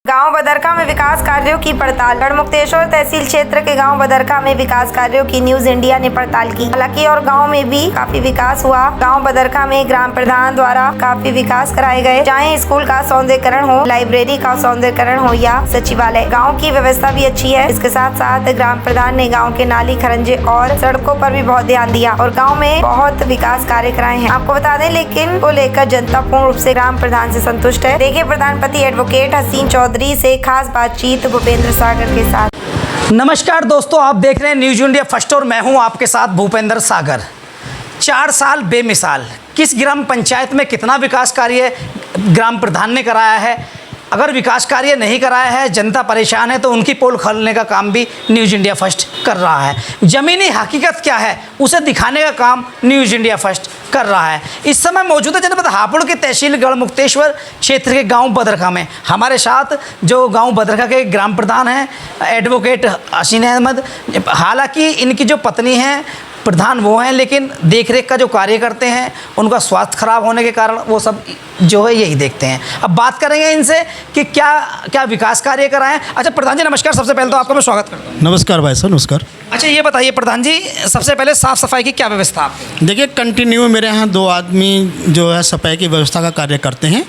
गांव बदरका में विकास कार्यों की पड़ताल। गढ़मुक्तेश्वर तहसील क्षेत्र के गांव बदरका में विकास कार्यों की न्यूज इंडिया ने पड़ताल की। हालांकि और गांव में भी काफी विकास हुआ। गांव बदरका में ग्राम प्रधान द्वारा काफी विकास कराए गए, चाहे स्कूल का सौंदर्यीकरण हो, लाइब्रेरी का सौंदर्यीकरण हो या सचिवालय। गाँव की व्यवस्था भी अच्छी है। इसके साथ साथ ग्राम प्रधान ने गाँव के नाली, खरंजे और सड़कों पर भी बहुत ध्यान दिया और गाँव में बहुत विकास कार्य कराए हैं। आपको बता दें, लेकिन को लेकर जनता पूर्ण रूप से ग्राम प्रधान से संतुष्ट है। देखिए प्रधानपति एडवोकेट हसीन चौधरी से खास बातचीत भूपेंद्र सागर के साथ। नमस्कार दोस्तों, आप देख रहे हैं न्यूज इंडिया फर्स्ट और मैं हूं आपके साथ भूपेंद्र सागर। 4 साल बेमिसाल, किस ग्राम पंचायत में कितना विकास कार्य ग्राम प्रधान ने कराया है। अगर विकास कार्य नहीं कराया है, जनता परेशान है, तो उनकी पोल खोलने का काम भी न्यूज इंडिया फर्स्ट कर रहा है। ज़मीनी हकीकत क्या है उसे दिखाने का काम न्यूज इंडिया फर्स्ट कर रहा है। इस समय मौजूद है जनपद हापुड़ के तहसील गढ़मुक्तेश्वर क्षेत्र के गांव बदरका में। हमारे साथ जो गांव बदरका के ग्राम प्रधान हैं एडवोकेट हसीन अहमद। हालांकि इनकी जो पत्नी हैं प्रधान वो हैं, लेकिन देखरेख का जो कार्य करते हैं उनका स्वास्थ्य खराब होने के कारण वो सब जो है यही देखते हैं। अब बात करेंगे इनसे कि क्या क्या विकास कार्य कराएं। अच्छा प्रधान जी नमस्कार, सबसे पहले तो आपका मैं स्वागत करता हूँ। नमस्कार भाई साहब, नमस्कार। अच्छा ये बताइए प्रधान जी, सबसे पहले साफ़ सफाई की क्या व्यवस्था आपकी? देखिए कंटिन्यू मेरे यहाँ 2 आदमी जो है सफाई की व्यवस्था का कार्य करते हैं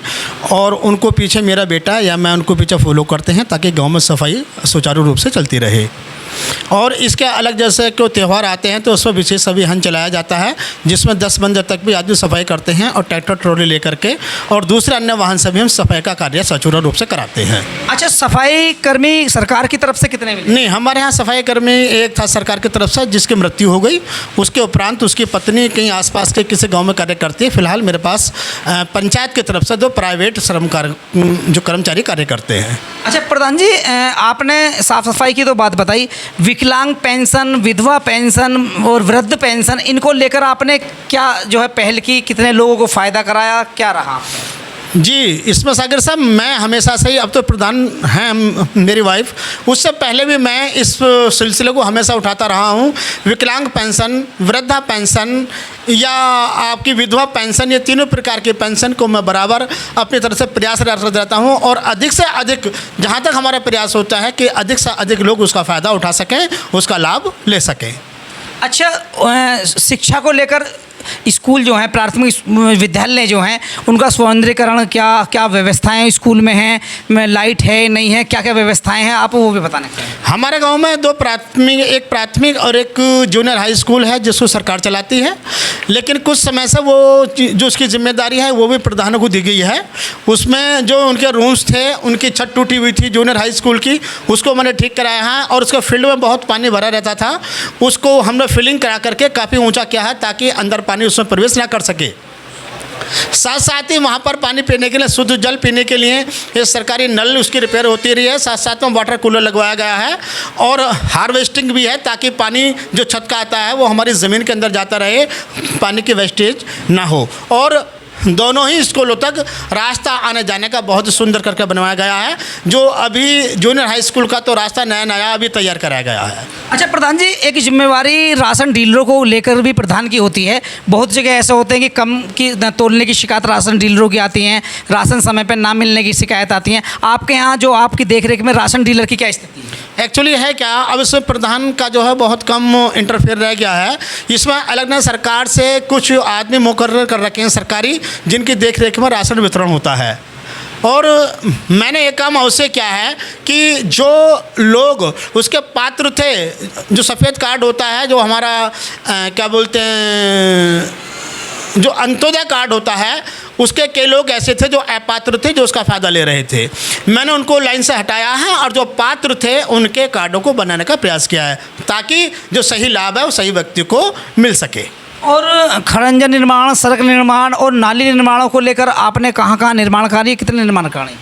और उनको पीछे मेरा बेटा या मैं उनको पीछे फॉलो करते हैं ताकि गांव में सफाई सुचारू रूप से चलती रहे। और इसके अलग जैसे कोई त्यौहार आते हैं तो उसमें विशेष अभियान चलाया जाता है जिसमें 10 बजे तक भी आदमी सफाई करते हैं और ट्रैक्टर ट्रॉली लेकर के और दूसरे अन्य वाहन से भी हम सफाई का कार्य सुचारू रूप से कराते हैं। अच्छा सफाई कर्मी सरकार की तरफ से कितने मिले? नहीं, हमारे यहाँ सफाई कर्मी एक था सरकार की तरफ से जिसकी मृत्यु हो गई। उसके उपरांत उसकी पत्नी कहीं आसपास के किसी गांव में कार्य करती है। फिलहाल मेरे पास पंचायत की तरफ से 2 प्राइवेट श्रमकार जो कर्मचारी कार्य करते हैं। अच्छा प्रधान जी, आपने साफ़ सफाई की तो बात बताई, विकलांग पेंशन, विधवा पेंशन और वृद्ध पेंशन, इनको लेकर आपने क्या जो है पहल की, कितने लोगों को फ़ायदा कराया, क्या रहा? जी, इसमें सागर साहब मैं हमेशा से ही, अब तो प्रधान हैं मेरी वाइफ, उससे पहले भी मैं इस सिलसिले को हमेशा उठाता रहा हूँ। विकलांग पेंशन, वृद्धा पेंशन या आपकी विधवा पेंशन, ये तीनों प्रकार की पेंशन को मैं बराबर अपनी तरफ से प्रयासरत रहता हूँ और अधिक से अधिक जहाँ तक हमारा प्रयास होता है कि अधिक से अधिक लोग उसका फ़ायदा उठा सकें, उसका लाभ ले सकें। अच्छा शिक्षा को लेकर स्कूल जो हैं, प्राथमिक विद्यालय जो हैं, उनका सौंदर्यीकरण क्या क्या व्यवस्थाएं स्कूल में हैं, लाइट है नहीं है, क्या क्या व्यवस्थाएं हैं, आप वो भी बताना चाहिए। हमारे गांव में 2 प्राथमिक और एक जूनियर हाई स्कूल है जिसको सरकार चलाती है, लेकिन कुछ समय से वो जो उसकी जिम्मेदारी है वो भी प्रधानों को दी गई है। उसमें जो उनके रूम्स थे, उनकी छत टूटी हुई थी जूनियर हाई स्कूल की, उसको मैंने ठीक कराया है और उसका फील्ड में बहुत पानी भरा रहता था, उसको हमने फिलिंग करा करके काफ़ी ऊँचा किया है ताकि अंदर पानी उसमें प्रवेश ना कर सके। साथ साथ ही वहाँ पर पानी पीने के लिए, शुद्ध जल पीने के लिए ये सरकारी नल उसकी रिपेयर होती रही है। साथ साथ में वाटर कूलर लगवाया गया है और हार्वेस्टिंग भी है ताकि पानी जो छत का आता है वो हमारी ज़मीन के अंदर जाता रहे, पानी की वेस्टेज ना हो। और दोनों ही स्कूलों तक रास्ता आने जाने का बहुत सुंदर करके बनवाया गया है। जो अभी जूनियर हाई स्कूल का तो रास्ता नया अभी तैयार कराया गया है। अच्छा प्रधान जी, एक जिम्मेवारी राशन डीलरों को लेकर भी प्रधान की होती है। बहुत जगह ऐसे होते हैं कि कम की तोलने की शिकायत राशन डीलरों की आती हैं, राशन समय पर ना मिलने की शिकायत आती हैं। आपके यहाँ जो आपकी देखरेख में राशन डीलर की क्या स्थिति है? एक्चुअली है क्या, अब इसमें प्रधान का जो है बहुत कम इंटरफेयर रह गया है। इसमें अलग ना सरकार से कुछ आदमी मुकर्रर कर रखे हैं सरकारी, जिनकी देखरेख में राशन वितरण होता है। और मैंने एक काम अवश्य किया है कि जो लोग उसके पात्र थे, जो सफ़ेद कार्ड होता है, जो हमारा क्या बोलते हैं, जो अंत्योदय कार्ड होता है, उसके कई लोग ऐसे थे जो अपात्र थे, जो उसका फ़ायदा ले रहे थे। मैंने उनको लाइन से हटाया है और जो पात्र थे उनके कार्डों को बनाने का प्रयास किया है ताकि जो सही लाभ है वो सही व्यक्ति को मिल सके। और खरंजा निर्माण, सड़क निर्माण और नाली निर्माणों को लेकर आपने कहाँ निर्माण कार्य, कितने निर्माण कार्य?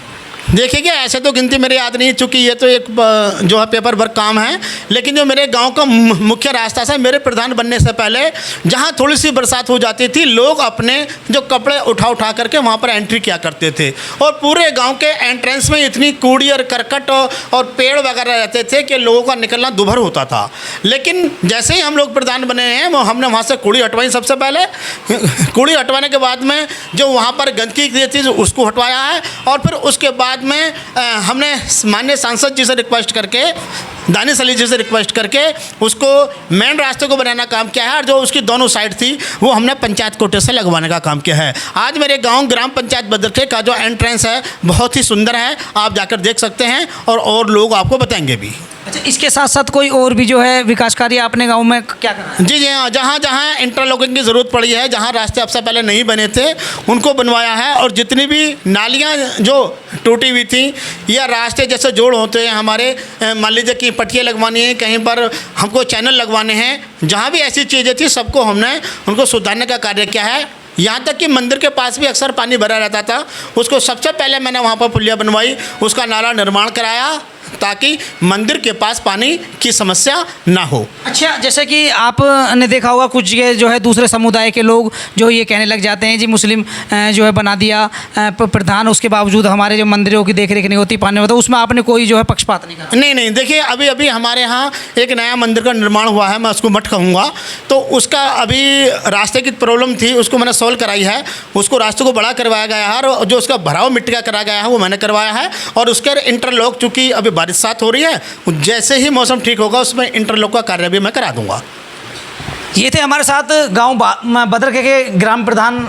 देखिए ऐसे तो गिनती मेरे याद नहीं, चूँकि ये तो एक जो है पेपर वर्क काम है, लेकिन जो मेरे गांव का मुख्य रास्ता था, मेरे प्रधान बनने से पहले जहां थोड़ी सी बरसात हो जाती थी, लोग अपने जो कपड़े उठा करके वहां पर एंट्री किया करते थे और पूरे गांव के एंट्रेंस में इतनी कूड़ी और करकट और पेड़ वगैरह रहते थे कि लोगों का निकलना दुभर होता था। लेकिन जैसे ही हम लोग प्रधान बने हैं, हमने वहाँ से कूड़ी हटवाई। सबसे पहले कूड़ी हटवाने के बाद में जो वहाँ पर गंदगी थी उसको हटवाया है और फिर उसके बाद बाद में हमने माननीय सांसद जी से रिक्वेस्ट करके, दानिश अली जी से रिक्वेस्ट करके उसको मेन रास्ते को बनाना काम किया है, और जो उसकी दोनों साइड थी वो हमने पंचायत कोटे से लगवाने का काम किया है। आज मेरे गांव ग्राम पंचायत बदरखे का जो एंट्रेंस है बहुत ही सुंदर है, आप जाकर देख सकते हैं और लोग आपको बताएंगे भी। अच्छा, इसके साथ साथ कोई और भी जो है विकास कार्य आपने गांव में क्या करा है? जी हाँ, जहाँ जहाँ इंटरलॉकिंग की ज़रूरत पड़ी है, जहाँ रास्ते अब से पहले नहीं बने थे उनको बनवाया है, और जितनी भी नालियाँ जो टूटी हुई थी या रास्ते जैसे जोड़ होते हैं हमारे, मान लीजिए कि पट्टियाँ लगवानी है, कहीं पर हमको चैनल लगवाने हैं, जहाँ भी ऐसी चीज़ें थी सबको हमने उनको सुधारने का कार्य किया है। यहाँ तक कि मंदिर के पास भी अक्सर पानी भरा रहता था, उसको सबसे पहले मैंने वहाँ पर पुलिया बनवाई, उसका नाला निर्माण कराया ताकि मंदिर के पास पानी की समस्या ना हो। अच्छा, जैसे कि आपने देखा होगा कुछ ये जो है दूसरे समुदाय के लोग जो ये कहने लग जाते हैं जी मुस्लिम जो है बना दिया प्रधान, उसके बावजूद हमारे जो मंदिरों की देखरेख नहीं होती, पानी होता, उसमें आपने कोई जो है पक्षपात नहीं करा? नहीं, देखिए अभी अभी हमारे यहाँ एक नया मंदिर का निर्माण हुआ है, मैं उसको मठ कहूँगा, तो उसका अभी रास्ते की प्रॉब्लम थी, उसको मैंने सॉल्व कराई है, उसको रास्ते को बड़ा करवाया गया है, और जो उसका भराव मिट्टी का कराया गया है वो मैंने करवाया है, और उसके इंटरलॉक चूँकि अभी बारिश साथ हो रही है, जैसे ही मौसम ठीक होगा उसमें इंटरलॉक का कार्य भी मैं करा दूंगा। ये थे हमारे साथ गांव बदरखे के ग्राम प्रधान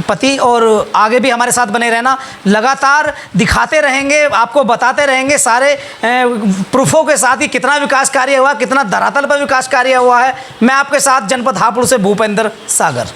पति, और आगे भी हमारे साथ बने रहना, लगातार दिखाते रहेंगे, आपको बताते रहेंगे सारे प्रूफों के साथ ही कितना विकास कार्य हुआ, कितना धरातल पर विकास कार्य हुआ है। मैं आपके साथ जनपद हापुड़ से भूपेंद्र सागर।